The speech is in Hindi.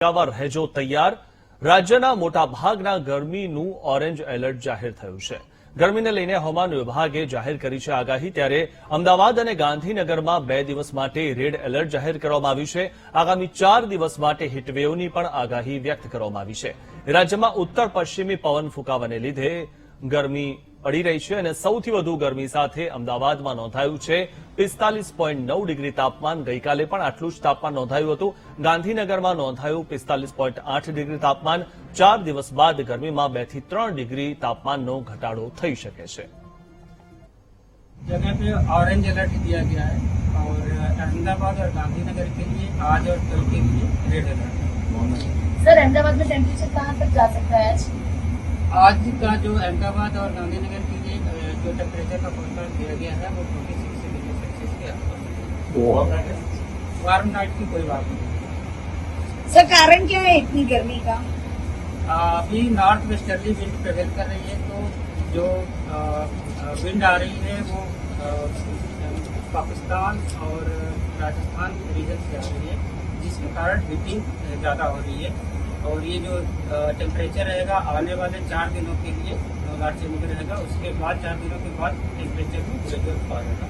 રહેજો તૈયાર. રાજ્યના મોટાભાગના ગરમીનું ઓરેન્જ એલર્ટ જાહેર થયું છે. ગરમીને લઈને હવામાન વિભાગે જાહેર કરી છે આગાહી. ત્યારે અમદાવાદ અને ગાંધીનગરમાં 2 દિવસ માટે રેડ એલર્ટ જાહેર કરવામાં આવ્યું છે. આગામી 4 દિવસ માટે હીટવેવની પણ આગાહી વ્યક્ત કરવામાં આવી છે. રાજ્યમાં ઉત્તર પશ્ચિમી પવન ફૂંકાવાને લીધે ગરમી પડી રહી છે અને સૌથી વધુ ગરમી સાથે અમદાવાદમાં નોંધાયું છે 45.9 ડિગ્રી તાપમાન. ગઈકાલે પણ આટલું જ તાપમાન નોંધાયું હતું. ગાંધીનગરમાં નોંધાયું 45.8 ડિગ્રી તાપમાન. 4 દિવસ બાદ ગરમીમાં 2 થી 3 ડિગ્રી તાપમાનનો ઘટાડો થઈ શકે છે. जगह पे ऑरेंज अलर्ट दिया गया है और अहमदाबाद और गांधीनगर के लिए आज और कल के लिए रेड अलर्ट है। सर अहमदाबाद में टेम्परेचर कहाँ तक जा सकता है आज का जो अहमदाबाद और गांधीनगर के लिए जो टेम्परेचर का फोरकास्ट दिया गया है वो 46 डिग्री सेल्सियस के आसपास। वार्म नाइट की कोई बात नहीं। सर कारण क्या है इतनी गर्मी का? अभी नॉर्थ वेस्टर्ली विंड प्रेवेल कर रही है, तो जो विंड आ रही है वो पाकिस्तान और राजस्थान रीजन से आ रही है, जिसके कारण हीटिंग ज़्यादा हो रही है। और ये जो टेम्परेचर रहेगा आने वाले 4 दिनों के लिए नॉर्थ में रहेगा। उसके बाद 4 दिनों के बाद टेम्परेचर में ग्रेजुअल फॉल होगा।